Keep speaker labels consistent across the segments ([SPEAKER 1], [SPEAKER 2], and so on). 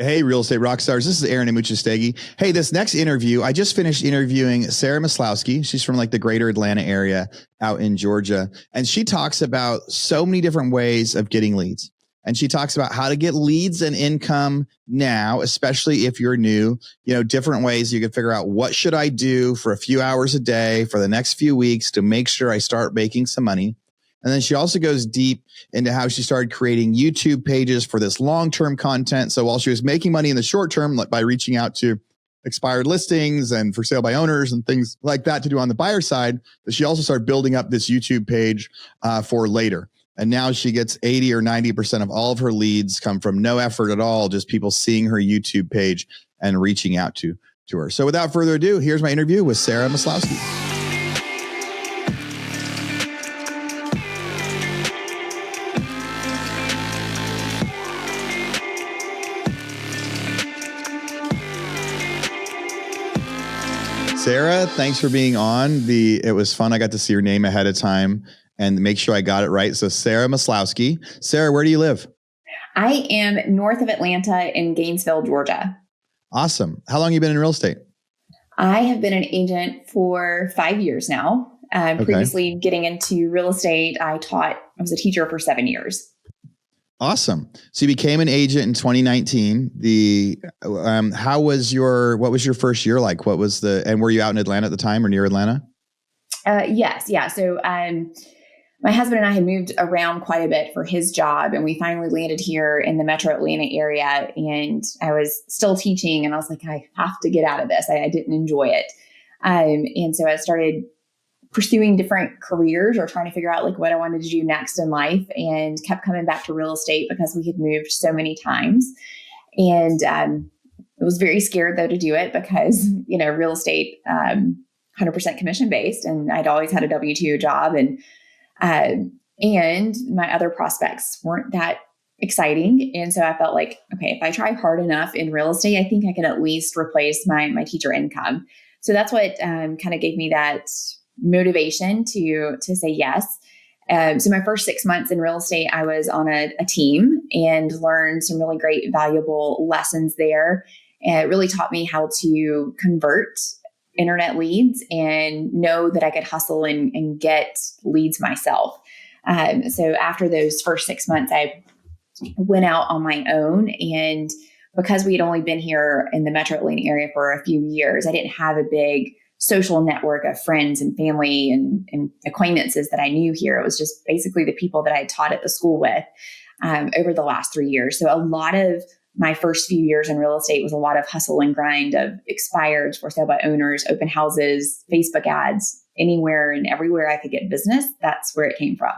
[SPEAKER 1] Hey, real estate rock stars. This is Aaron Amuchastegui. Hey, this next interview, I just finished interviewing Sarah Maslowski. She's from like the greater Atlanta area out in Georgia. And she talks about so many different ways of getting leads. And she talks about how to get leads and income now, especially if you're new, different ways you can figure out what should I do for a few hours a day for the next few weeks to make sure I start making some money. And then she also goes deep into how she started creating YouTube pages for this long-term content. So while she was making money in the short term, like by reaching out to expired listings and for sale by owners and things like that to do on the buyer side, that she also started building up this YouTube page for later. And now she gets 80 or 90% of all of her leads come from no effort at all, just people seeing her YouTube page and reaching out to her. So without further ado, here's my interview with Sarah Maslowski. Sarah, thanks for being on. It was fun. I got to see your name ahead of time and make sure I got it right. So Sarah Maslowski. Sarah, where do you live?
[SPEAKER 2] I am north of Atlanta in Gainesville, Georgia.
[SPEAKER 1] Awesome. How long have you been in real estate?
[SPEAKER 2] I have been an agent for 5 years now. Previously getting into real estate, I was a teacher for 7 years.
[SPEAKER 1] Awesome. So you became an agent in 2019. What was your first year like? And were you out in Atlanta at the time or near Atlanta?
[SPEAKER 2] Yes. Yeah. So, my husband and I had moved around quite a bit for his job, and we finally landed here in the metro Atlanta area, and I was still teaching, and I was like, I have to get out of this. I didn't enjoy it. And so I started pursuing different careers or trying to figure out like what I wanted to do next in life, and kept coming back to real estate because we had moved so many times. And I was very scared though to do it because, real estate, 100% commission based, and I'd always had a W-2 job, and my other prospects weren't that exciting. And so I felt like, okay, if I try hard enough in real estate, I think I can at least replace my teacher income. So that's what kind of gave me that motivation to say yes. So my first 6 months in real estate, I was on a team and learned some really great, valuable lessons there. And it really taught me how to convert internet leads and know that I could hustle and get leads myself. So after those first 6 months, I went out on my own, and because we had only been here in the metro Atlanta area for a few years, I didn't have a big social network of friends and family and acquaintances that I knew here. It was just basically the people that I taught at the school with over the last 3 years. So a lot of my first few years in real estate was a lot of hustle and grind of expireds, for sale by owners, open houses, Facebook ads, anywhere and everywhere I could get business. That's where it came from.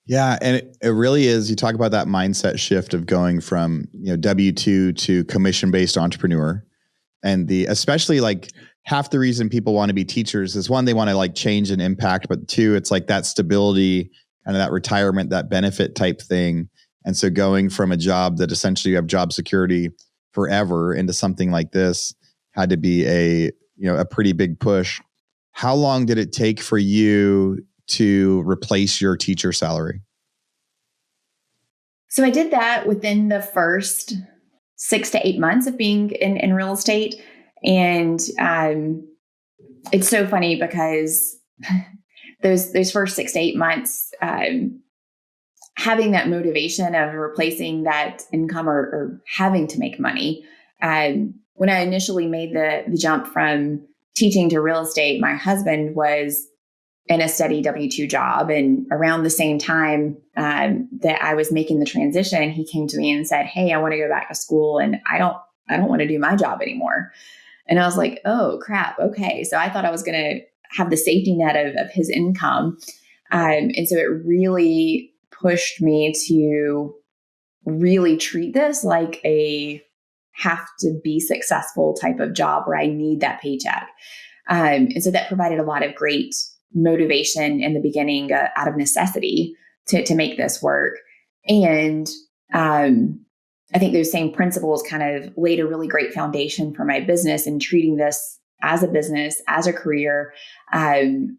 [SPEAKER 1] Yeah. And it really is. You talk about that mindset shift of going from, W-2 to commission-based entrepreneur. And especially like half the reason people want to be teachers is one, they want to like change and impact, but two, it's like that stability, kind of that retirement, that benefit type thing. And so going from a job that essentially you have job security forever into something like this had to be a pretty big push. How long did it take for you to replace your teacher salary?
[SPEAKER 2] So I did that within the first 6 to 8 months of being in real estate. And it's so funny because those first 6 to 8 months, having that motivation of replacing that income or having to make money. When I initially made the jump from teaching to real estate, my husband was in a steady W-2 job. And around the same time that I was making the transition, he came to me and said, "Hey, I want to go back to school, and I don't want to do my job anymore." And I was like, "Oh crap. Okay." So I thought I was going to have the safety net of his income. And so it really pushed me to really treat this like a have to be successful type of job where I need that paycheck. And so that provided a lot of great motivation in the beginning out of necessity to make this work. And I think those same principles kind of laid a really great foundation for my business and treating this as a business, as a career. And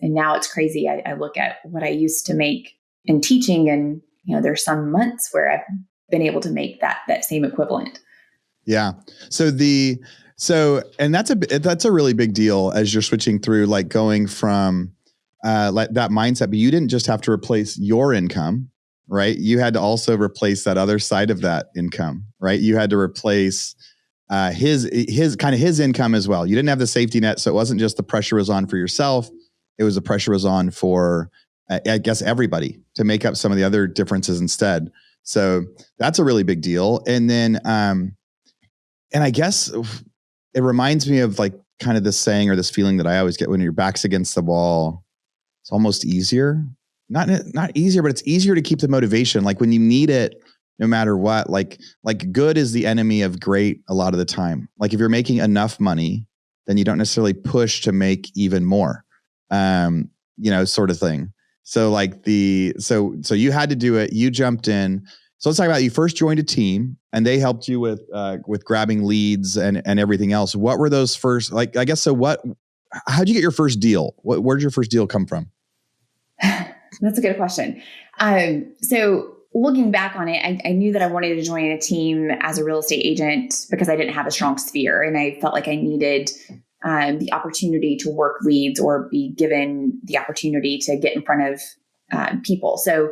[SPEAKER 2] now it's crazy. I look at what I used to make in teaching, and there's some months where I've been able to make that same equivalent.
[SPEAKER 1] Yeah. And that's a really big deal as you're switching through, like going from like that mindset, but you didn't just have to replace your income, right? You had to also replace that other side of that income, right? You had to replace his income as well. You didn't have the safety net. So it wasn't just the pressure was on for yourself. It was the pressure was on for, I guess, everybody to make up some of the other differences instead. So that's a really big deal. And then, and I guess it reminds me of like kind of this saying or this feeling that I always get when your back's against the wall. It's almost easier, not easier, but it's easier to keep the motivation. Like when you need it, no matter what, like good is the enemy of great a lot of the time. Like if you're making enough money, then you don't necessarily push to make even more, sort of thing. So like so you had to do it. You jumped in. So let's talk about, you first joined a team and they helped you with grabbing leads and everything else. What were those first, like, I guess, how'd you get your first deal? Where did your first deal come from?
[SPEAKER 2] That's a good question. So looking back on it, I knew that I wanted to join a team as a real estate agent because I didn't have a strong sphere and I felt like I needed the opportunity to work leads or be given the opportunity to get in front of people. So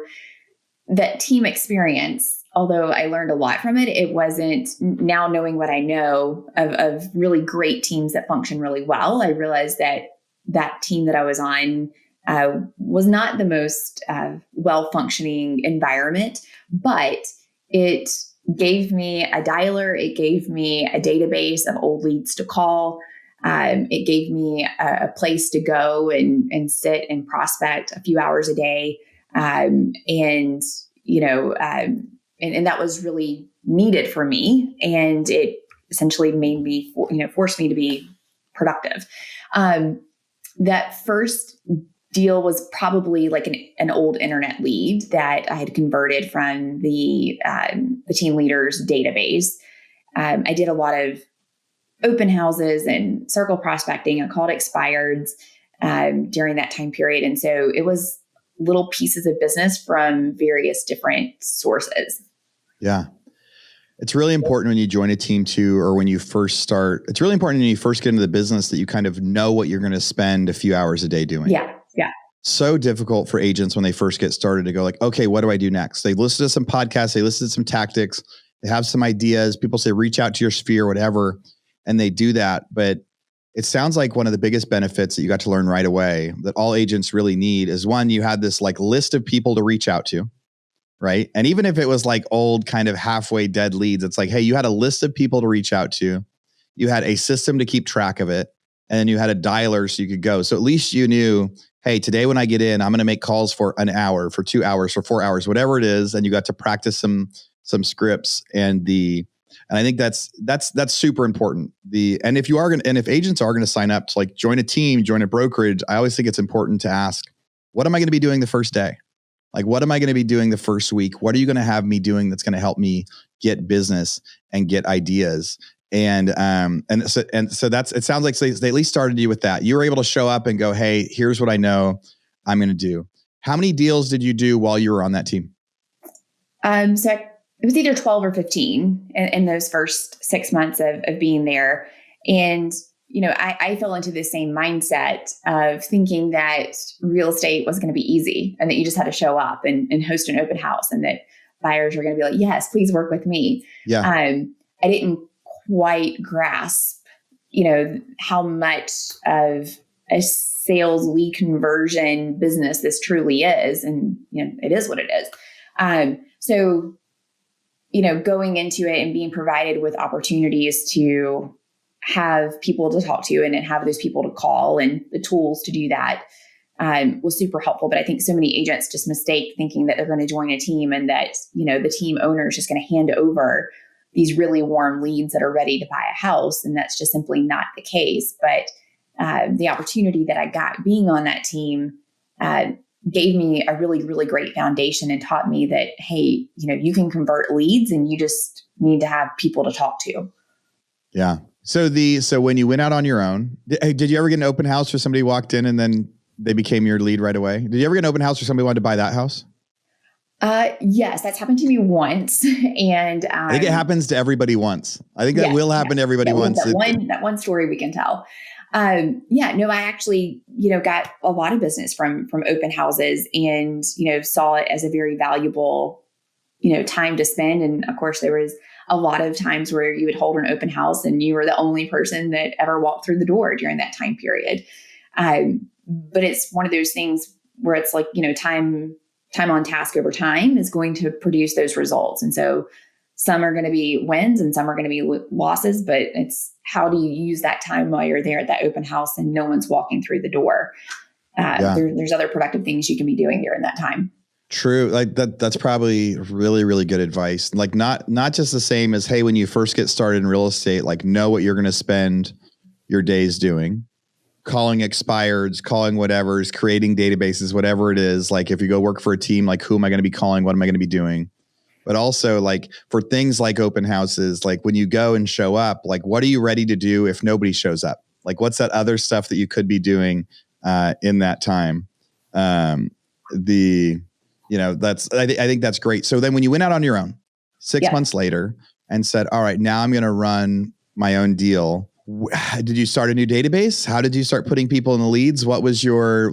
[SPEAKER 2] that team experience, although I learned a lot from it, it wasn't, now knowing what I know of really great teams that function really well, I realized that team that I was on was not the most well-functioning environment, but it gave me a dialer. It gave me a database of old leads to call. It gave me a place to go and sit and prospect a few hours a day. And that was really needed for me. And it essentially made me, forced me to be productive. That first deal was probably like an old internet lead that I had converted from the team leader's database. I did a lot of open houses and circle prospecting and called expireds during that time period. And so it was little pieces of business from various different sources.
[SPEAKER 1] Yeah. It's really important when you join a team too, or when you first start, it's really important when you first get into the business that you kind of know what you're going to spend a few hours a day doing.
[SPEAKER 2] Yeah. Yeah.
[SPEAKER 1] So difficult for agents when they first get started to go like, okay, what do I do next? They listen to some podcasts, they listen to some tactics, they have some ideas. People say, reach out to your sphere, whatever. And they do that. But it sounds like one of the biggest benefits that you got to learn right away that all agents really need is, one, you had this like list of people to reach out to, right? And even if it was like old kind of halfway dead leads, it's like, hey, you had a list of people to reach out to. You had a system to keep track of it. And then you had a dialer so you could go. So at least you knew, hey, today when I get in, I'm going to make calls for an hour, for 2 hours, for 4 hours, whatever it is. And you got to practice some scripts and I think that's super important. And if agents are going to sign up to like join a team, join a brokerage, I always think it's important to ask, what am I going to be doing the first day? Like, what am I going to be doing the first week? What are you going to have me doing that's going to help me get business and get ideas? And so that's, it sounds like they at least started you with that. You were able to show up and go, hey, here's what I know I'm going to do. How many deals did you do while you were on that team?
[SPEAKER 2] So it was either 12 or 15 in those first 6 months of being there. And, I fell into the same mindset of thinking that real estate was going to be easy and that you just had to show up and host an open house and that buyers are going to be like, yes, please work with me.
[SPEAKER 1] Yeah.
[SPEAKER 2] I didn't quite grasp, how much of a sales lead conversion business this truly is. And, it is what it is. So going into it and being provided with opportunities to have people to talk to and have those people to call and the tools to do that was super helpful. But I think so many agents just mistake thinking that they're going to join a team and that, the team owner is just going to hand over these really warm leads that are ready to buy a house. And that's just simply not the case. But the opportunity that I got being on that team gave me a really, really great foundation and taught me that, hey, you can convert leads and you just need to have people to talk to.
[SPEAKER 1] Yeah. So when you went out on your own, did you ever get an open house where somebody walked in and then they became your lead right away? Did you ever get an open house where somebody wanted to buy that house?
[SPEAKER 2] Yes, that's happened to me once. And
[SPEAKER 1] I think it happens to everybody once. I think that will happen to everybody once.
[SPEAKER 2] That one story we can tell. No, I actually, got a lot of business from open houses and, saw it as a very valuable, time to spend. And of course, there was a lot of times where you would hold an open house and you were the only person that ever walked through the door during that time period. But it's one of those things where it's like, time on task over time is going to produce those results. And so some are going to be wins and some are going to be losses, but it's how do you use that time while you're there at that open house and no one's walking through the door? There's other productive things you can be doing during that time.
[SPEAKER 1] True. Like that's probably really, really good advice. Like not just the same as, hey, when you first get started in real estate, like know what you're going to spend your days doing, calling expireds, calling whatever's, creating databases, whatever it is. Like if you go work for a team, like who am I going to be calling? What am I going to be doing? But also like for things like open houses, like when you go and show up, like what are you ready to do if nobody shows up? Like what's that other stuff that you could be doing in that time? I think that's great. So then when you went out on your own 6 months later and said, all right, now I'm going to run my own deal. Did you start a new database? How did you start putting people in the leads? What was your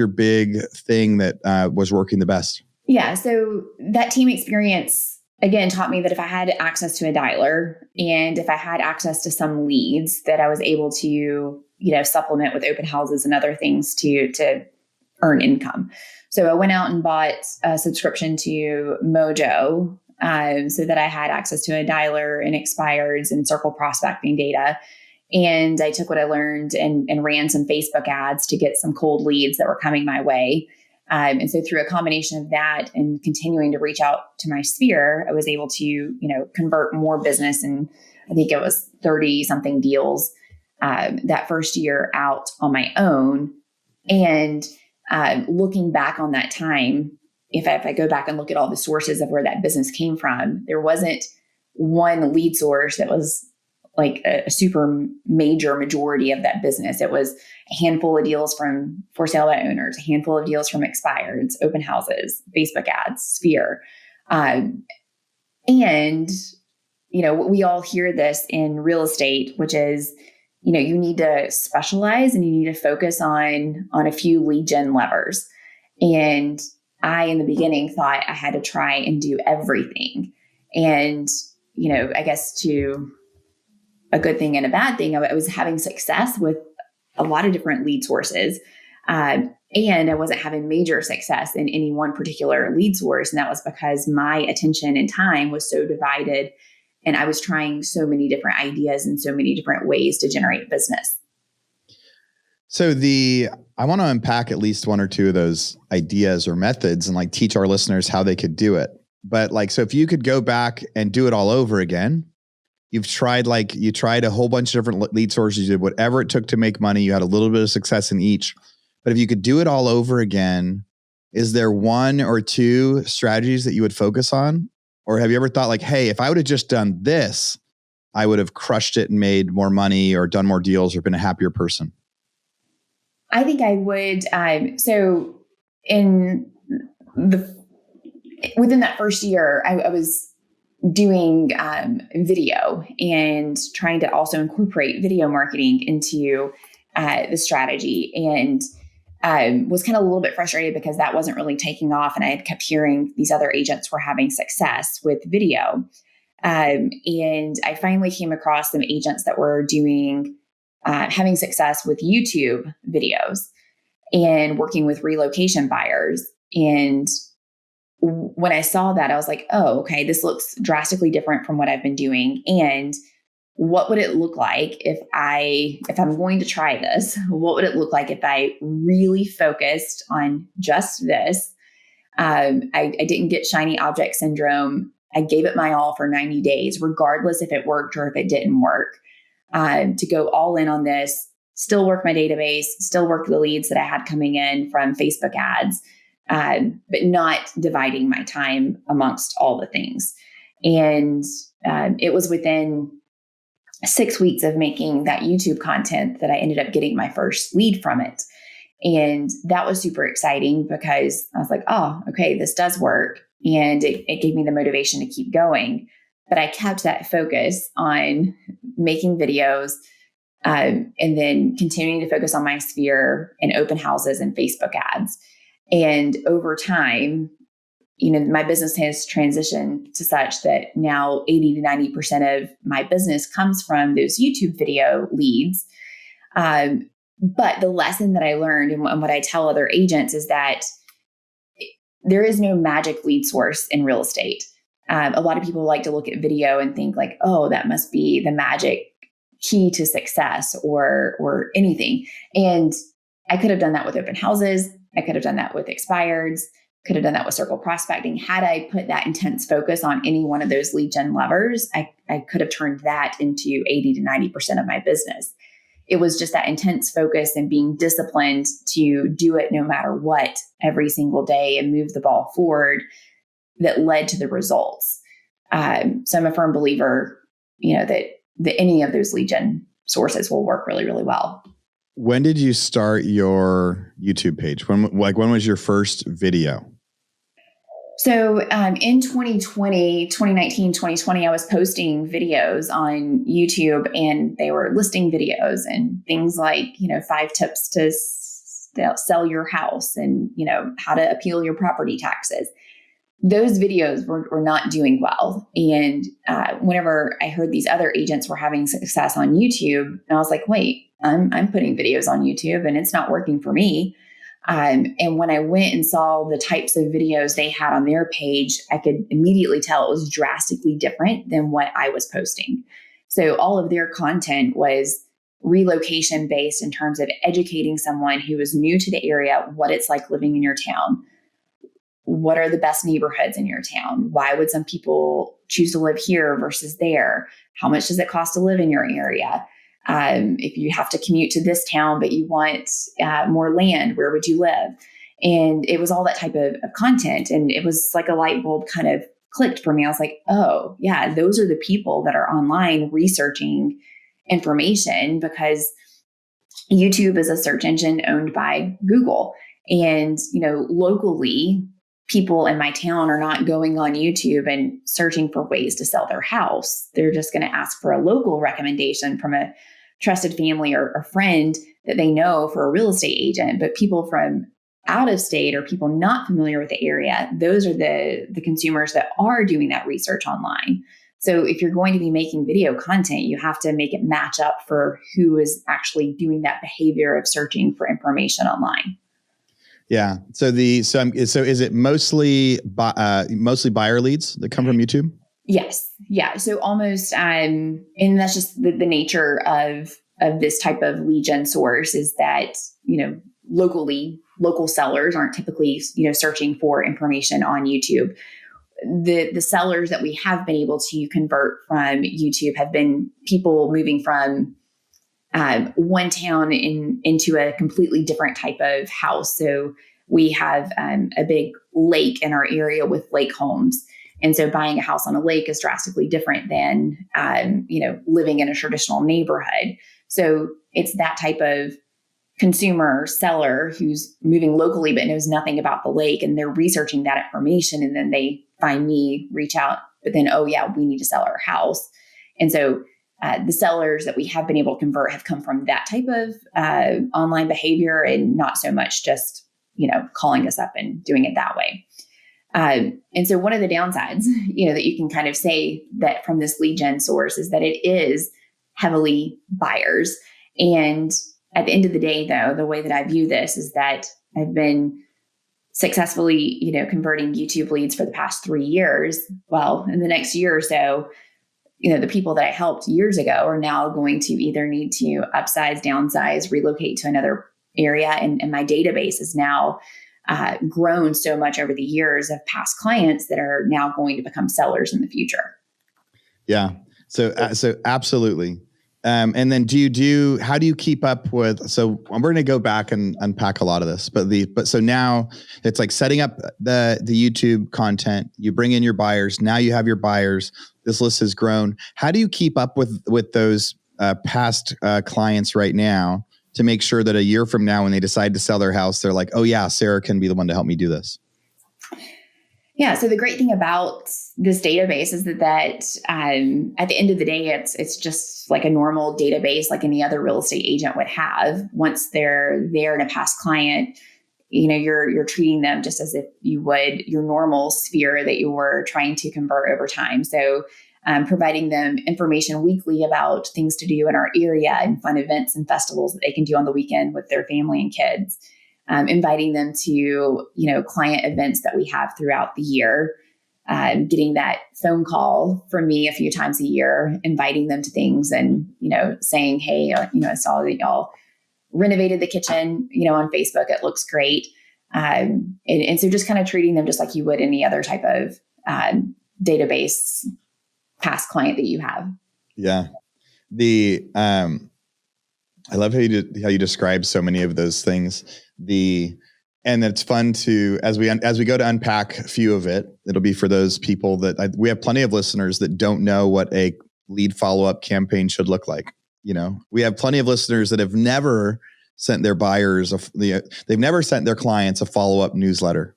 [SPEAKER 1] big thing that was working the best?
[SPEAKER 2] Yeah. So that team experience, again, taught me that if I had access to a dialer and if I had access to some leads that I was able to, supplement with open houses and other things to earn income. So I went out and bought a subscription to Mojo so that I had access to a dialer and expireds and circle prospecting data. And I took what I learned and ran some Facebook ads to get some cold leads that were coming my way. And so through a combination of that and continuing to reach out to my sphere, I was able to, convert more business. And I think it was 30 something deals that first year out on my own. And looking back on that time, if I go back and look at all the sources of where that business came from, there wasn't one lead source that was like a super major majority of that business. It was a handful of deals from for sale by owners, a handful of deals from expireds, open houses, Facebook ads, Sphere. And, we all hear this in real estate, which is, you need to specialize and you need to focus on a few lead gen levers. And I, in the beginning, thought I had to try and do everything. And, I guess to a good thing and a bad thing, I was having success with a lot of different lead sources. And I wasn't having major success in any one particular lead source. And that was because my attention and time was so divided. And I was trying so many different ideas and so many different ways to generate business.
[SPEAKER 1] So I want to unpack at least one or two of those ideas or methods and like teach our listeners how they could do it. But so if you could go back and do it all over again, you tried a whole bunch of different lead sources, you did whatever it took to make money. You had a little bit of success in each, but if you could do it all over again, is there one or two strategies that you would focus on? Or have you ever thought like, hey, if I would have just done this, I would have crushed it and made more money or done more deals or been a happier person?
[SPEAKER 2] I think I would. So within that first year, I was doing video and trying to also incorporate video marketing into the strategy, and was kind of a little bit frustrated because that wasn't really taking off. And I had kept hearing these other agents were having success with video. And I finally came across some agents that were having success with YouTube videos and working with relocation buyers. And when I saw that, I was like, oh, okay, this looks drastically different from what I've been doing. And what would it look like if I'm going to try this? What would it look like if I really focused on just this? I didn't get shiny object syndrome. I gave it my all for 90 days, regardless if it worked or if it didn't work, to go all in on this, still work my database, still work the leads that I had coming in from Facebook ads, but not dividing my time amongst all the things. And it was within 6 weeks of making that YouTube content that I ended up getting my first lead from it. And that was super exciting because I was like, oh, okay, this does work. and it gave me the motivation to keep going. But I kept that focus on making videos, and then continuing to focus on my sphere and open houses and Facebook ads. And over time, my business has transitioned to such that now 80 to 90% of my business comes from those YouTube video leads. But the lesson that I learned and what I tell other agents is that there is no magic lead source in real estate. A lot of people like to look at video and think like, oh, that must be the magic key to success or anything. And I could have done that with open houses. I could have done that with expireds, could have done that with circle prospecting. Had I put that intense focus on any one of those lead gen levers, I could have turned that into 80 to 90% of my business. It was just that intense focus and being disciplined to do it no matter what every single day and move the ball forward that led to the results. So I'm a firm believer, that any of those lead gen sources will work really, really well.
[SPEAKER 1] When did you start your YouTube page? When was your first video?
[SPEAKER 2] So in 2019, 2020, I was posting videos on YouTube, and they were listing videos and things like, 5 tips to sell your house and, how to appeal your property taxes. Those videos were not doing well. And whenever I heard these other agents were having success on YouTube, I was like, wait, I'm putting videos on YouTube and it's not working for me. And when I went and saw the types of videos they had on their page, I could immediately tell it was drastically different than what I was posting. So all of their content was relocation based in terms of educating someone who is new to the area, what it's like living in your town. What are the best neighborhoods in your town? Why would some people choose to live here versus there? How much does it cost to live in your area? If you have to commute to this town, but you want more land, where would you live? And it was all that type of content. And it was like a light bulb kind of clicked for me. I was like, oh yeah, those are the people that are online researching information, because YouTube is a search engine owned by Google. And, locally, people in my town are not going on YouTube and searching for ways to sell their house. They're just going to ask for a local recommendation from a trusted family or friend that they know for a real estate agent. But people from out of state or people not familiar with the area, those are the consumers that are doing that research online. So if you're going to be making video content, you have to make it match up for who is actually doing that behavior of searching for information online.
[SPEAKER 1] Yeah. So is it mostly buyer leads that come from YouTube?
[SPEAKER 2] Yes. Yeah. So almost, and that's just the nature of this type of lead gen source is that, local sellers aren't typically, searching for information on YouTube. The sellers that we have been able to convert from YouTube have been people moving from one town into a completely different type of house. So we have a big lake in our area with lake homes. And so buying a house on a lake is drastically different than, living in a traditional neighborhood. So it's that type of consumer seller who's moving locally but knows nothing about the lake, and they're researching that information, and then they find me, reach out, but then, oh yeah, we need to sell our house. And so the sellers that we have been able to convert have come from that type of online behavior, and not so much just, calling us up and doing it that way. And so one of the downsides, that you can kind of say that from this lead gen source is that it is heavily buyers. And at the end of the day, though, the way that I view this is that I've been successfully, converting YouTube leads for the past 3 years. Well, in the next year or so, the people that I helped years ago are now going to either need to upsize, downsize, relocate to another area. And my database is now grown so much over the years of past clients that are now going to become sellers in the future. Yeah.
[SPEAKER 1] So absolutely. And then how do you keep up with, so we're going to go back and unpack a lot of this, but so now it's like setting up the YouTube content, you bring in your buyers. Now you have your buyers. This list has grown. How do you keep up with those past clients right now to make sure that a year from now, when they decide to sell their house, they're like, oh yeah, Sarah can be the one to help me do this?
[SPEAKER 2] Yeah. So the great thing about this database is that at the end of the day, it's just like a normal database, like any other real estate agent would have. Once they're there and a past client, you're treating them just as if you would your normal sphere that you were trying to convert over time. So providing them information weekly about things to do in our area and fun events and festivals that they can do on the weekend with their family and kids. Inviting them to, client events that we have throughout the year, getting that phone call from me a few times a year, inviting them to things and, saying, hey, I saw that y'all renovated the kitchen, on Facebook, it looks great. And so just kind of treating them just like you would any other type of database past client that you have.
[SPEAKER 1] Yeah. I love how you describe so many of those things. And it's fun to, as we go to unpack a few of it, it'll be for those people that we have plenty of listeners that don't know what a lead follow-up campaign should look like. We have plenty of listeners that have never sent their buyers, they've never sent their clients a follow-up newsletter.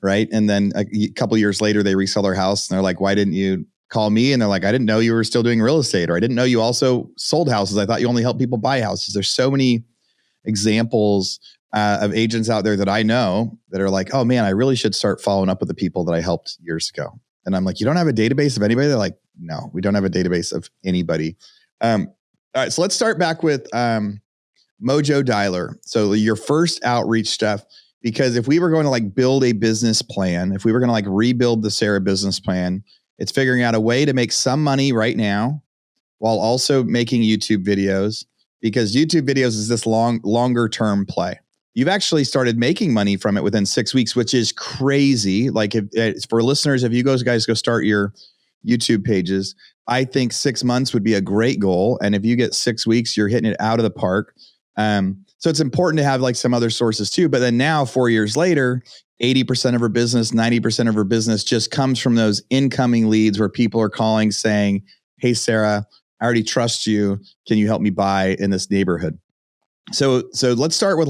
[SPEAKER 1] Right. And then a couple of years later, they resell their house and they're like, why didn't you call me? And they're like, I didn't know you were still doing real estate, or I didn't know you also sold houses. I thought you only helped people buy houses. There's so many examples of agents out there that I know that are like, oh man, I really should start following up with the people that I helped years ago. And I'm like, you don't have a database of anybody? They're like, no, we don't have a database of anybody. All right. So let's start back with Mojo Dialer. So your first outreach stuff, because if we were going to build a business plan, if we were going to rebuild the Sarah business plan, it's figuring out a way to make some money right now while also making YouTube videos, because YouTube videos is this longer term play. You've actually started making money from it within 6 weeks, which is crazy. If for listeners, if you guys go start your YouTube pages, I think 6 months would be a great goal. And if you get 6 weeks, you're hitting it out of the park. So it's important to have some other sources too. But then now 4 years later, 80% of her business, 90% of her business just comes from those incoming leads where people are calling saying, hey, Sarah, I already trust you. Can you help me buy in this neighborhood? So let's start with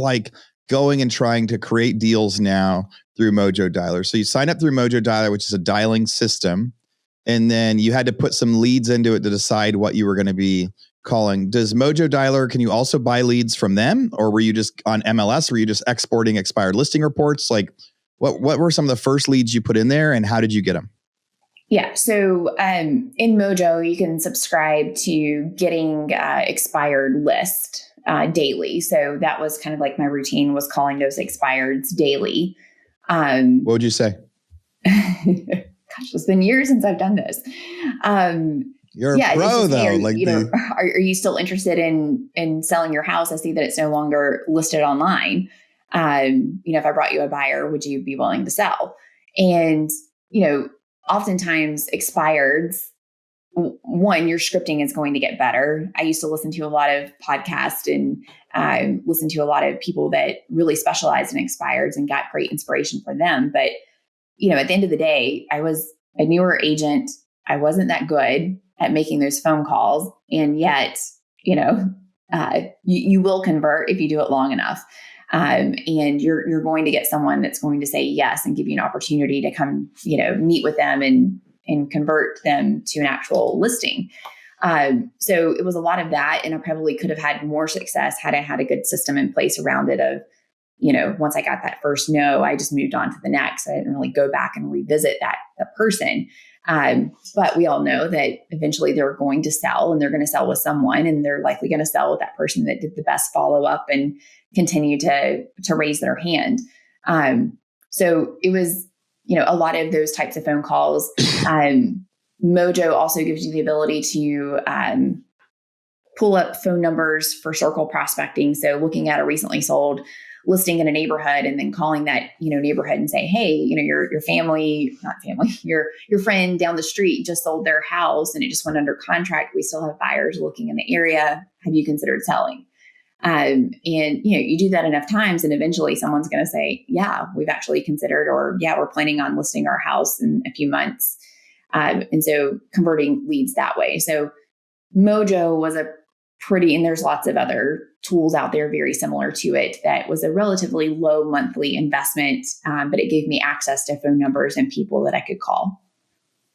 [SPEAKER 1] going and trying to create deals now through Mojo Dialer. So you sign up through Mojo Dialer, which is a dialing system. And then you had to put some leads into it to decide what you were going to be calling. Does Mojo Dialer, can you also buy leads from them? Or were you just on MLS? Were you just exporting expired listing reports? What were some of the first leads you put in there and how did you get them?
[SPEAKER 2] Yeah. So in Mojo, you can subscribe to getting expired list daily. So that was kind of my routine, was calling those expireds daily.
[SPEAKER 1] What would you say?
[SPEAKER 2] Gosh, it's been years since I've done this.
[SPEAKER 1] You're a pro though.
[SPEAKER 2] Are you still interested in selling your house? I see that it's no longer listed online. If I brought you a buyer, would you be willing to sell? And, oftentimes expireds, one, your scripting is going to get better. I used to listen to a lot of podcasts and listen to a lot of people that really specialize in expireds and got great inspiration from them. But, at the end of the day, I was a newer agent. I wasn't that good at making those phone calls. And yet, you will convert if you do it long enough. And you're going to get someone that's going to say yes and give you an opportunity to come, meet with them and convert them to an actual listing. So it was a lot of that. And I probably could have had more success had I had a good system in place around it of, once I got that first no, I just moved on to the next. I didn't really go back and revisit that person. But we all know that eventually they're going to sell, and they're going to sell with someone, and they're likely going to sell with that person that did the best follow-up and continue to raise their hand. So it was, a lot of those types of phone calls. Mojo also gives you the ability to pull up phone numbers for circle prospecting. So looking at a recently sold listing in a neighborhood and then calling that, neighborhood and say, hey, your friend down the street just sold their house and it just went under contract. We still have buyers looking in the area. Have you considered selling? And you do that enough times and eventually someone's going to say, yeah, we've actually considered, or yeah, we're planning on listing our house in a few months. And so converting leads that way. So Mojo was a and there's lots of other tools out there very similar to it, that was a relatively low monthly investment, but it gave me access to phone numbers and people that I could call.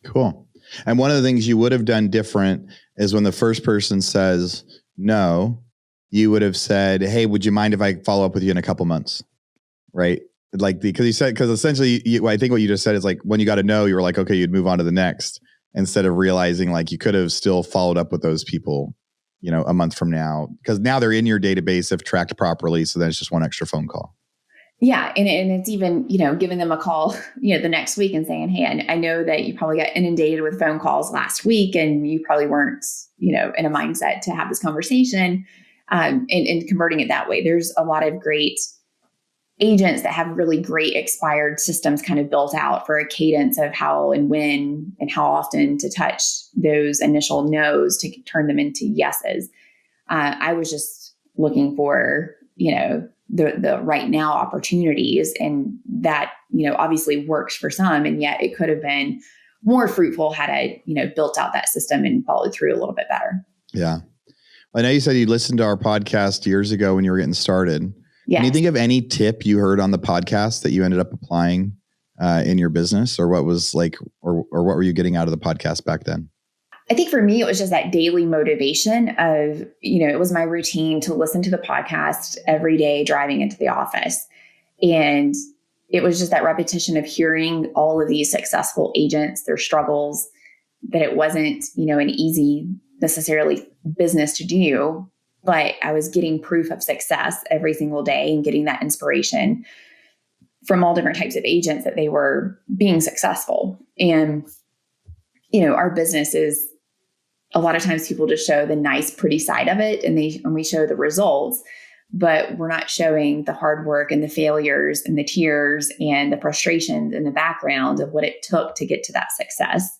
[SPEAKER 1] Cool. And one of the things you would have done different is when the first person says no, you would have said, hey, would you mind if I follow up with you in a couple months? Right? Like, because essentially, I think what you just said is like, when you got a no, you were like, okay, you'd move on to the next, instead of realizing like you could have still followed up with those people, a month from now, because now they're in your database, if tracked properly. So then it's just one extra phone call.
[SPEAKER 2] Yeah. And it's even, giving them a call, the next week and saying, hey, I know that you probably got inundated with phone calls last week and you probably weren't, in a mindset to have this conversation, and converting it that way. There's a lot of great agents that have really great expired systems kind of built out for a cadence of how and when and how often to touch those initial no's to turn them into yeses. I was just looking for, the right now opportunities, and that, obviously works for some, and yet it could have been more fruitful had I, built out that system and followed through a little bit better.
[SPEAKER 1] Yeah. I know you said you listened to our podcast years ago when you were getting started.
[SPEAKER 2] Yes.
[SPEAKER 1] Can you think of any tip you heard on the podcast that you ended up applying in your business, or what was like, or what were you getting out of the podcast back then?
[SPEAKER 2] I think for me, it was just that daily motivation of, it was my routine to listen to the podcast every day driving into the office. And it was just that repetition of hearing all of these successful agents, their struggles, that it wasn't, an easy necessarily business to do, but I was getting proof of success every single day and getting that inspiration from all different types of agents that they were being successful. And, our business is, a lot of times people just show the nice, pretty side of it, and we show the results, but we're not showing the hard work and the failures and the tears and the frustrations in the background of what it took to get to that success.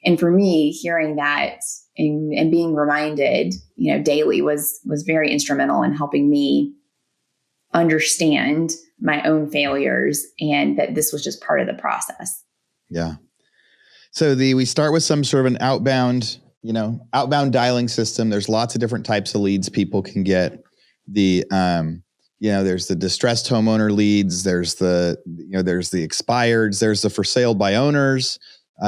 [SPEAKER 2] And for me, hearing that and being reminded, daily was very instrumental in helping me understand my own failures, and that this was just part of the process.
[SPEAKER 1] Yeah. So we start with some sort of an outbound dialing system. There's lots of different types of leads people can get. There's the distressed homeowner leads. There's the expireds. There's the for sale by owners.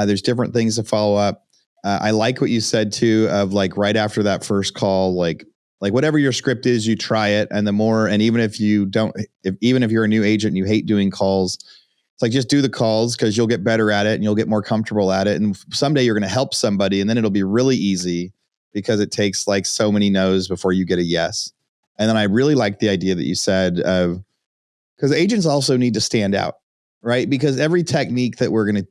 [SPEAKER 1] There's different things to follow up. I like what you said too, of like right after that first call, like whatever your script is, you try it. And even if you're a new agent and you hate doing calls, it's like, just do the calls, because you'll get better at it and you'll get more comfortable at it. And someday you're going to help somebody, and then it'll be really easy, because it takes like so many no's before you get a yes. And then I really like the idea that you said of, because agents also need to stand out, right? Because every technique that we're going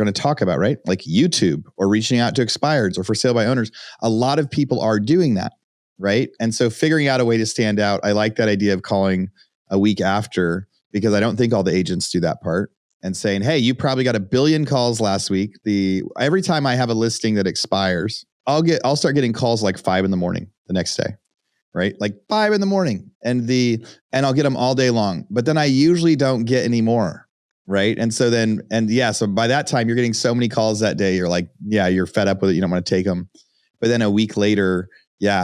[SPEAKER 1] to talk about, right? Like YouTube or reaching out to expireds or for sale by owners, a lot of people are doing that, right? And so figuring out a way to stand out, I like that idea of calling a week after, because I don't think all the agents do that part, and saying, hey, you probably got 1 billion calls last week. Every time I have a listing that expires, I'll start getting calls like 5 a.m. the next day. Right? Like 5 a.m. and I'll get them all day long, but then I usually don't get any more. Right. And so so by that time you're getting so many calls that day, you're like, yeah, you're fed up with it. You don't want to take them. But then a week later,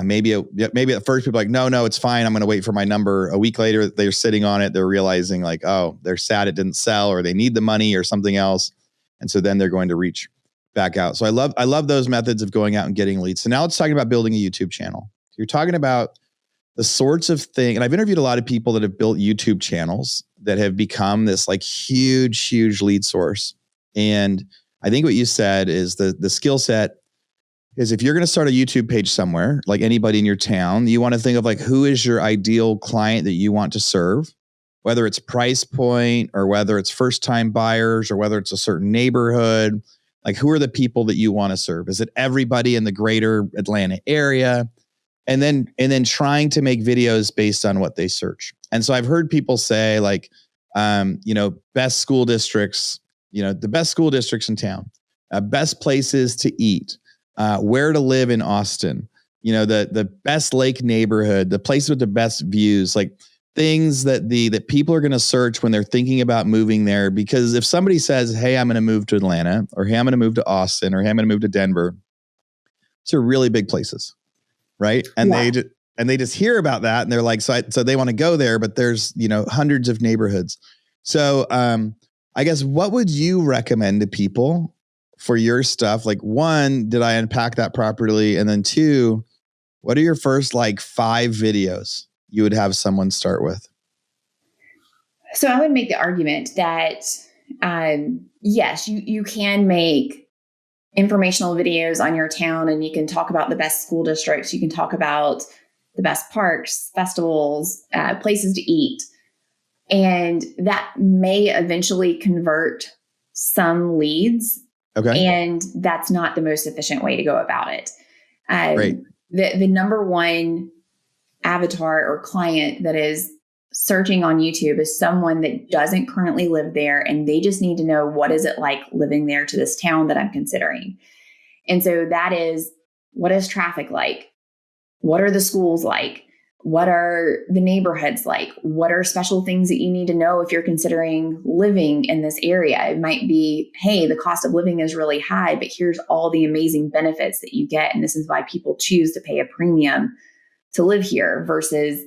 [SPEAKER 1] maybe at first people are like, no, it's fine. I'm going to wait for my number. A week later, they're sitting on it. They're realizing like, oh, they're sad it didn't sell, or they need the money or something else. And so then they're going to reach back out. So I love those methods of going out and getting leads. So now let's talk about building a YouTube channel. You're talking about the sorts of thing, and I've interviewed a lot of people that have built YouTube channels that have become this like huge lead source. And I think what you said is the skill set is, if you're going to start a YouTube page somewhere, like anybody in your town, you want to think of like, who is your ideal client that you want to serve, whether it's price point or whether it's first time buyers or whether it's a certain neighborhood. Like, who are the people that you want to serve? Is it everybody in the greater Atlanta area? And then trying to make videos based on what they search. And so I've heard people say like, best school districts, the best school districts in town, best places to eat, where to live in Austin, the best lake neighborhood, the place with the best views, like things that that people are going to search when they're thinking about moving there. Because if somebody says, hey, I'm going to move to Atlanta, or hey, I'm going to move to Austin, or hey, I'm going to move to Denver, these are really big places. right? And they just hear about that, and they're like, so they want to go there, but there's hundreds of neighborhoods. So I guess what would you recommend to people for your stuff? Like, one, did I unpack that properly? And then two, what are your first 5 videos you would have someone start with?
[SPEAKER 2] So I would make the argument that, yes, you can make informational videos on your town, and you can talk about the best school districts. You can talk about the best parks, festivals, places to eat. And that may eventually convert some leads.
[SPEAKER 1] Okay.
[SPEAKER 2] And that's not the most efficient way to go about it.
[SPEAKER 1] Great.
[SPEAKER 2] The number one avatar or client that is searching on YouTube is someone that doesn't currently live there, and they just need to know, what is it like living there to this town that I'm considering? And so that is, what is traffic like? What are the schools like? What are the neighborhoods like? What are special things that you need to know if you're considering living in this area? It might be, hey, the cost of living is really high, but here's all the amazing benefits that you get. And this is why people choose to pay a premium to live here versus,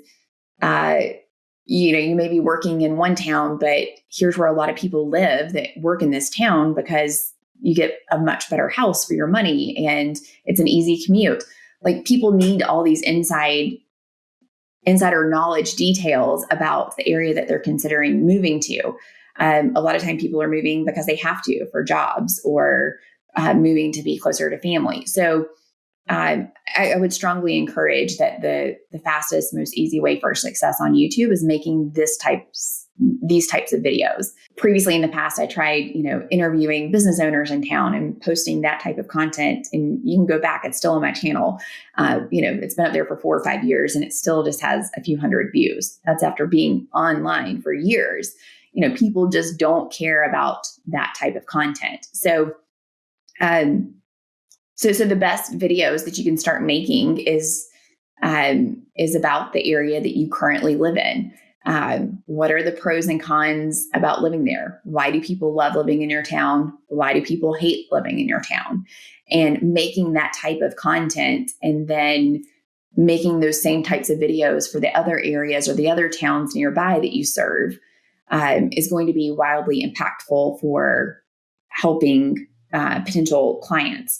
[SPEAKER 2] you may be working in one town, but here's where a lot of people live that work in this town because you get a much better house for your money and it's an easy commute. Like, people need all these insider knowledge details about the area that they're considering moving to. A lot of time people are moving because they have to for jobs or moving to be closer to family. So I would strongly encourage that the fastest, most easy way for success on YouTube is making these types of videos. Previously in the past, I tried, interviewing business owners in town and posting that type of content. And you can go back; it's still on my channel. It's been up there for 4 or 5 years, and it still just has a few hundred views. That's after being online for years. People just don't care about that type of content. So the best videos that you can start making is about the area that you currently live in. What are the pros and cons about living there? Why do people love living in your town? Why do people hate living in your town? And making that type of content, and then making those same types of videos for the other areas or the other towns nearby that you serve is going to be wildly impactful for helping potential clients.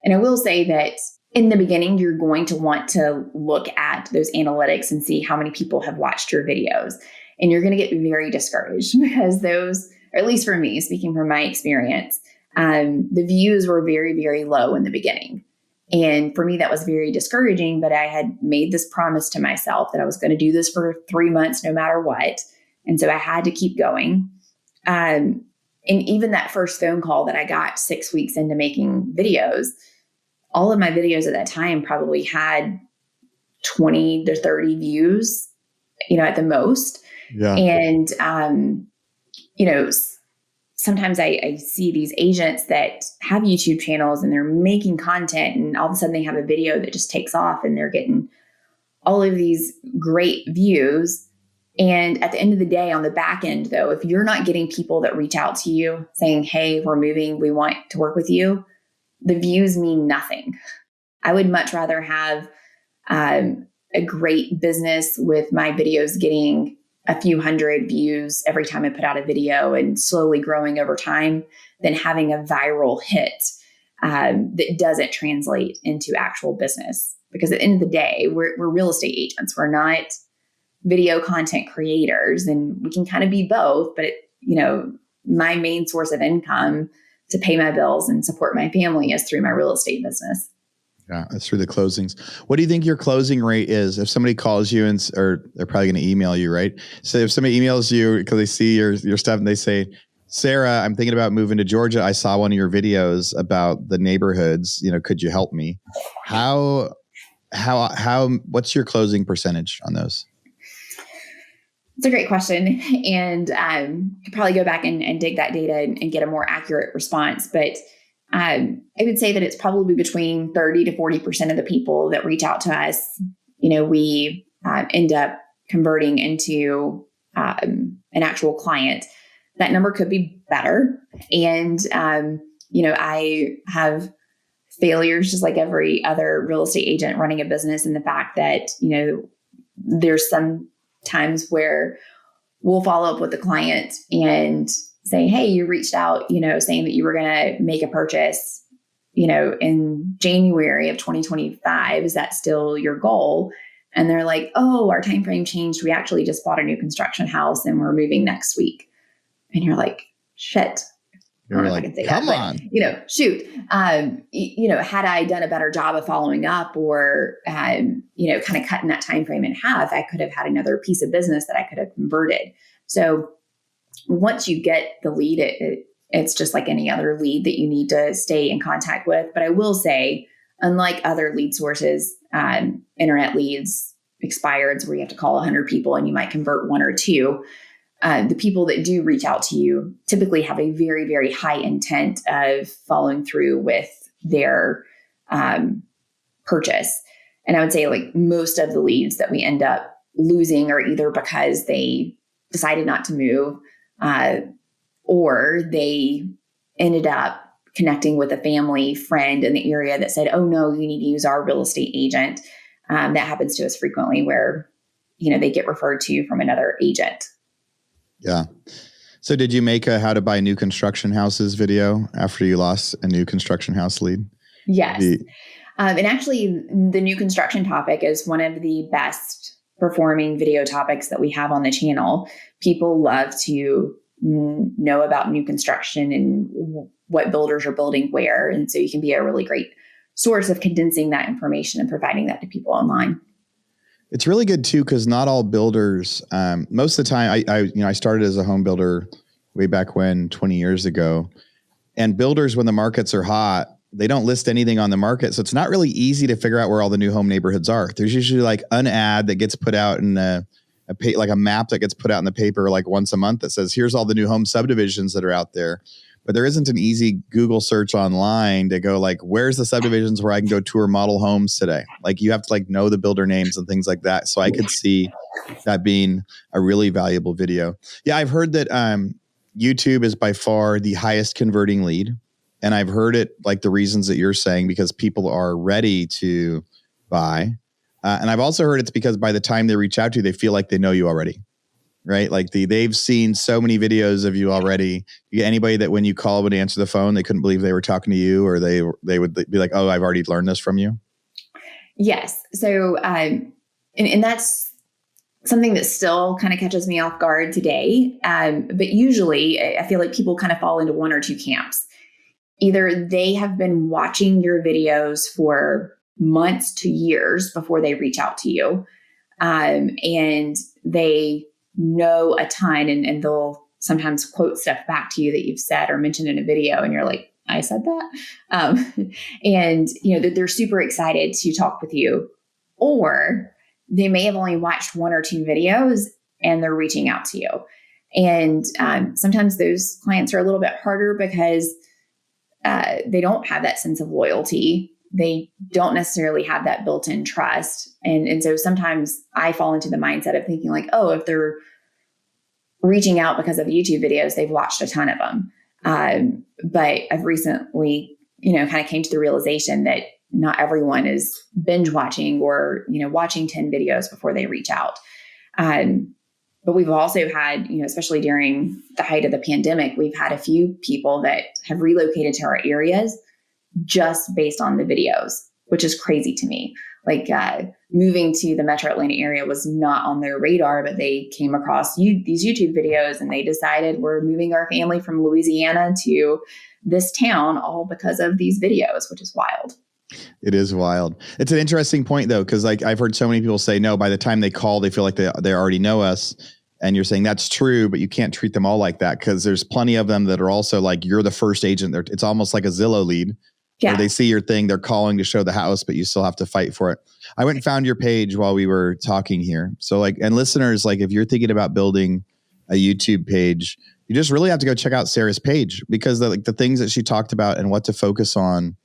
[SPEAKER 2] And I will say that in the beginning, you're going to want to look at those analytics and see how many people have watched your videos. And you're going to get very discouraged because those, or at least for me, speaking from my experience, the views were very, very low in the beginning. And for me, that was very discouraging, but I had made this promise to myself that I was going to do this for 3 months, no matter what. And so I had to keep going. And even that first phone call that I got 6 weeks into making videos, all of my videos at that time probably had 20 to 30 views, at the most. Yeah. And, sometimes I see these agents that have YouTube channels and they're making content, and all of a sudden they have a video that just takes off and they're getting all of these great views. And at the end of the day, on the back end, though, if you're not getting people that reach out to you saying, hey, we're moving, we want to work with you, the views mean nothing. I would much rather have a great business with my videos getting a few hundred views every time I put out a video and slowly growing over time than having a viral hit that doesn't translate into actual business. Because at the end of the day, we're real estate agents. We're not video content creators, and we can kind of be both. But my main source of income to pay my bills and support my family is through my real estate business.
[SPEAKER 1] Yeah, that's through the closings. What do you think your closing rate is if somebody calls you or they're probably going to email you, right? So if somebody emails you because they see your stuff and they say, Sarah, I'm thinking about moving to Georgia. I saw one of your videos about the neighborhoods. Could you help me? What's your closing percentage on those?
[SPEAKER 2] It's a great question. And could probably go back and dig that data and get a more accurate response. But I would say that it's probably between 30 to 40% of the people that reach out to us, we end up converting into an actual client. That number could be better. And, I have failures, just like every other real estate agent running a business. And the fact that, there's some times where we'll follow up with the client and say, hey, you reached out, saying that you were going to make a purchase, in January of 2025. Is that still your goal? And they're like, oh, our time frame changed. We actually just bought a new construction house and we're moving next week. And you're like, shit.
[SPEAKER 1] You're like, come on.
[SPEAKER 2] Shoot. Had I done a better job of following up or, kind of cutting that time frame in half, I could have had another piece of business that I could have converted. So once you get the lead, it's just like any other lead that you need to stay in contact with. But I will say, unlike other lead sources, internet leads, expireds, where you have to call 100 people and you might convert one or two. The people that do reach out to you typically have a very, very high intent of following through with their purchase. And I would say like most of the leads that we end up losing are either because they decided not to move or they ended up connecting with a family friend in the area that said, oh no, you need to use our real estate agent. That happens to us frequently where, they get referred to you from another agent.
[SPEAKER 1] Yeah. So did you make a how to buy new construction houses video after you lost a new construction house lead?
[SPEAKER 2] Yes. And actually the new construction topic is one of the best performing video topics that we have on the channel. People love to know about new construction and what builders are building where. And so you can be a really great source of condensing that information and providing that to people online.
[SPEAKER 1] It's really good too, because not all builders, most of the time I started as a home builder way back when, 20 years ago, and builders, when the markets are hot, they don't list anything on the market. So it's not really easy to figure out where all the new home neighborhoods are. There's usually like an ad that gets put out in like a map that gets put out in the paper like once a month that says, here's all the new home subdivisions that are out there. But there isn't an easy Google search online to go like, where's the subdivisions where I can go tour model homes today? Like you have to like know the builder names and things like that. So I could see that being a really valuable video. Yeah, I've heard that YouTube is by far the highest converting lead. And I've heard it like the reasons that you're saying, because people are ready to buy. And I've also heard it's because by the time they reach out to you, they feel like they know you already. Right? Like they've seen so many videos of you already. You get anybody that when you call would answer the phone, they couldn't believe they were talking to you, or they would be like, oh, I've already learned this from you.
[SPEAKER 2] Yes. So, and that's something that still kind of catches me off guard today. But usually I feel like people kind of fall into one or two camps. Either they have been watching your videos for months to years before they reach out to you. And they know a ton and they'll sometimes quote stuff back to you that you've said or mentioned in a video. And you're like, I said that. And they're super excited to talk with you, or they may have only watched one or two videos and they're reaching out to you. And sometimes those clients are a little bit harder because they don't have that sense of loyalty. They don't necessarily have that built-in trust. And so sometimes I fall into the mindset of thinking like, oh, if they're reaching out because of YouTube videos, they've watched a ton of them. But I've recently, kind of came to the realization that not everyone is binge watching or, watching 10 videos before they reach out. But we've also had, especially during the height of the pandemic, we've had a few people that have relocated to our areas just based on the videos, which is crazy to me. Like moving to the Metro Atlanta area was not on their radar, but they came across these YouTube videos and they decided we're moving our family from Louisiana to this town all because of these videos, which is wild.
[SPEAKER 1] It is wild. It's an interesting point though, because like I've heard so many people say, no, by the time they call, they feel like they already know us. And you're saying that's true, but you can't treat them all like that, because there's plenty of them that are also like, you're the first agent. It's almost like a Zillow lead. Yeah. Where they see your thing, they're calling to show the house, but you still have to fight for it. I went and found your page while we were talking here. So like, and listeners, like if you're thinking about building a YouTube page, you just really have to go check out Sarah's page, because the things that she talked about and what to focus on.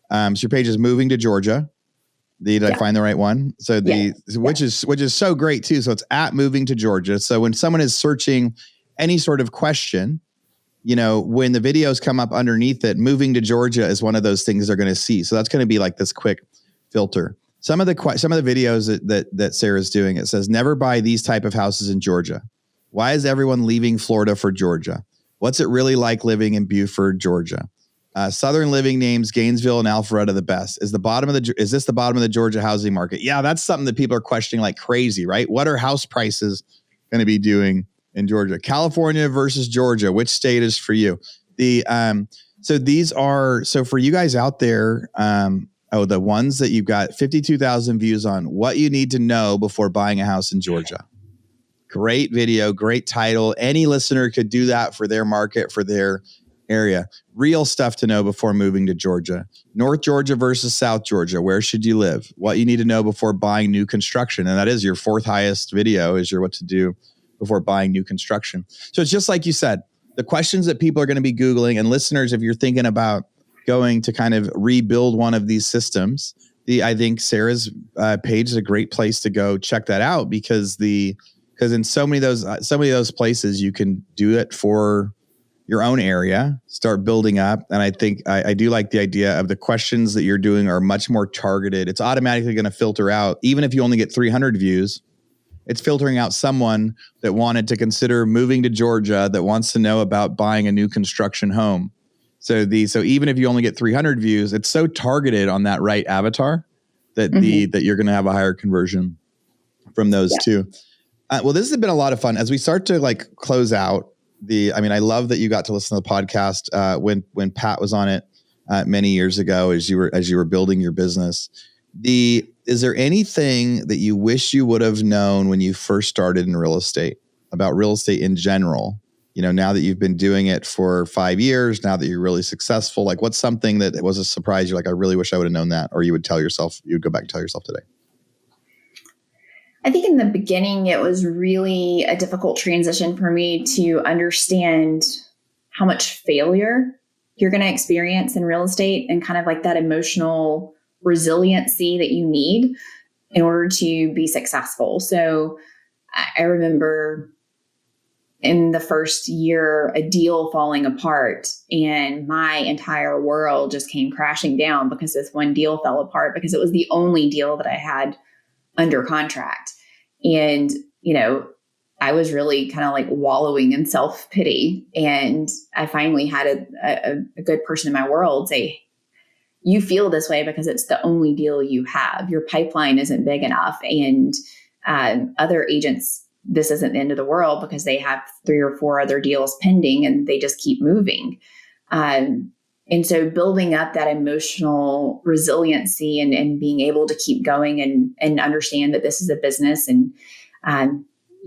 [SPEAKER 1] So your page is moving to Georgia. Did I find the right one? So which is so great too. So it's at moving to Georgia. So when someone is searching any sort of question, when the videos come up underneath it, moving to Georgia is one of those things they're going to see. So that's going to be like this quick filter. Some of the videos that Sarah's doing, it says, never buy these type of houses in Georgia. Why is everyone leaving Florida for Georgia? What's it really like living in Buford, Georgia? Southern living names, Gainesville and Alpharetta, the best. Is this the bottom of the Georgia housing market? Yeah, that's something that people are questioning like crazy, right? What are house prices going to be doing in Georgia? California versus Georgia, which state is for you? So for you guys out there, the ones that you've got 52,000 views on, what you need to know before buying a house in Georgia. Great video, great title. Any listener could do that for their market, for their area. Real stuff to know before moving to Georgia. North Georgia versus South Georgia. Where should you live? What you need to know before buying new construction. And that is your fourth highest video, is your what to do before buying new construction. So it's just like you said, the questions that people are going to be Googling, and listeners, if you're thinking about going to kind of rebuild one of these systems, I think Sarah's page is a great place to go check that out, because in so many of those places you can do it for your own area, start building up. And I think I do like the idea of the questions that you're doing are much more targeted. It's automatically going to filter out, even if you only get 300 views, it's filtering out someone that wanted to consider moving to Georgia, that wants to know about buying a new construction home. So even if you only get 300 views, it's so targeted on that right avatar that that you're going to have a higher conversion from those two. Well, this has been a lot of fun as we start to like close out. I love that you got to listen to the podcast when Pat was on it many years ago as you were building your business. Is there anything that you wish you would have known when you first started in real estate, about real estate in general? Now that you've been doing it for 5 years, now that you're really successful, like what's something that was a surprise? You're like, I really wish I would have known that, or you would go back and tell yourself today.
[SPEAKER 2] I think in the beginning, it was really a difficult transition for me to understand how much failure you're going to experience in real estate, and kind of like that emotional resiliency that you need in order to be successful. So I remember in the first year, a deal falling apart, and my entire world just came crashing down because this one deal fell apart, because it was the only deal that I had under contract. And, I was really kind of like wallowing in self-pity. And I finally had a good person in my world say, you feel this way because it's the only deal you have. Your pipeline isn't big enough. And other agents, this isn't the end of the world, because they have 3 or 4 other deals pending and they just keep moving. And so building up that emotional resiliency and being able to keep going and understand that this is a business and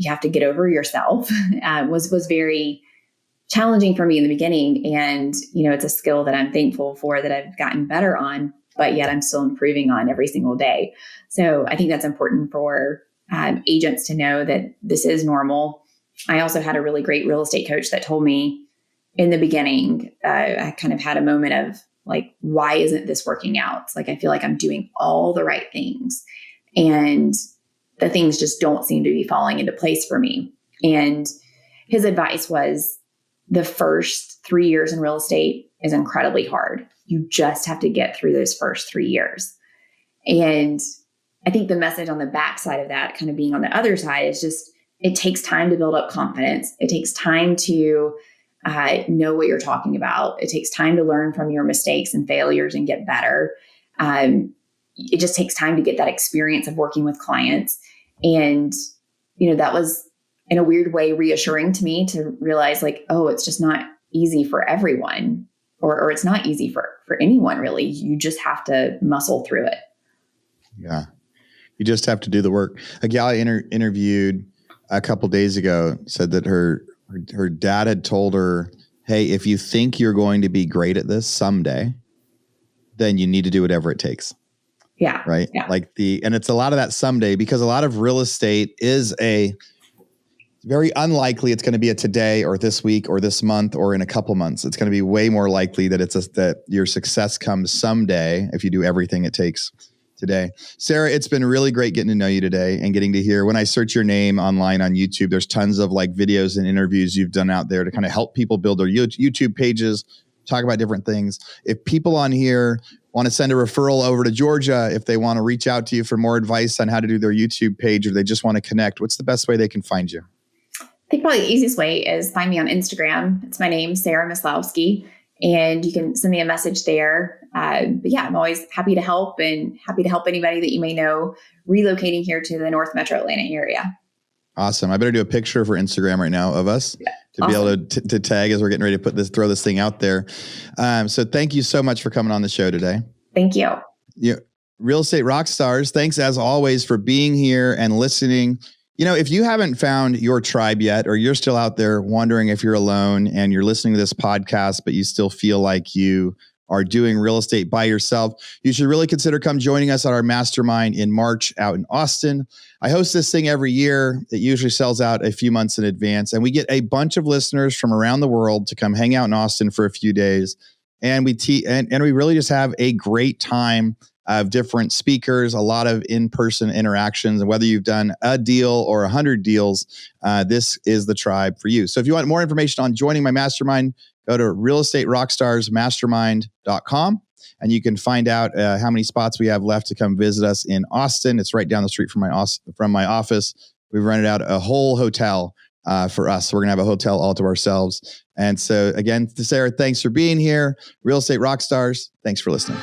[SPEAKER 2] you have to get over yourself was very challenging for me in the beginning. And, it's a skill that I'm thankful for, that I've gotten better on, but yet I'm still improving on every single day. So I think that's important for agents to know that this is normal. I also had a really great real estate coach that told me in the beginning, I kind of had a moment of like, why isn't this working out? It's like, I feel like I'm doing all the right things, and the things just don't seem to be falling into place for me. And his advice was, the first 3 years in real estate is incredibly hard. You just have to get through those first 3 years. And I think the message on the backside of that, kind of being on the other side, is just, it takes time to build up confidence. It takes time to know what you're talking about. It takes time to learn from your mistakes and failures and get better. It just takes time to get that experience of working with clients. And, that was in a weird way reassuring to me to realize like, oh, it's just not easy for everyone, or it's not easy for anyone really. You just have to muscle through it.
[SPEAKER 1] Yeah. You just have to do the work. A gal I interviewed a couple days ago said that her dad had told her, hey, if you think you're going to be great at this someday, then you need to do whatever it takes.
[SPEAKER 2] Yeah.
[SPEAKER 1] Right.
[SPEAKER 2] Yeah.
[SPEAKER 1] And it's a lot of that someday, because a lot of real estate is very unlikely it's going to be a today or this week or this month or in a couple months. It's going to be way more likely that that your success comes someday if you do everything it takes today. Sarah, it's been really great getting to know you today and getting to hear. When I search your name online on YouTube, there's tons of like videos and interviews you've done out there to kind of help people build their YouTube pages, talk about different things. If people on here want to send a referral over to Georgia, if they want to reach out to you for more advice on how to do their YouTube page, or they just want to connect, what's the best way they can find you?
[SPEAKER 2] I think probably the easiest way is find me on Instagram. It's my name, Sarah Maslowski, and you can send me a message there. But yeah, I'm always happy to help and happy to help anybody that you may know relocating here to the North Metro Atlanta area.
[SPEAKER 1] Awesome. I better do a picture for Instagram right now of us to be able to tag as we're getting ready to throw this thing out there. So thank you so much for coming on the show today.
[SPEAKER 2] Thank you.
[SPEAKER 1] Real estate rock stars. Thanks as always for being here and listening. If you haven't found your tribe yet, or you're still out there wondering if you're alone and you're listening to this podcast, but you still feel like you are doing real estate by yourself, you should really consider come joining us at our mastermind in March out in Austin. I host this thing every year. It usually sells out a few months in advance, and we get a bunch of listeners from around the world to come hang out in Austin for a few days. And we really just have a great time of different speakers, a lot of in-person interactions. And whether you've done a deal or 100 deals, this is the tribe for you. So if you want more information on joining my mastermind, go to realestaterockstarsmastermind.com, and you can find out how many spots we have left to come visit us in Austin. It's right down the street from my office. We've rented out a whole hotel for us. So we're going to have a hotel all to ourselves. And so again, Sarah, thanks for being here. Real Estate Rockstars, thanks for listening.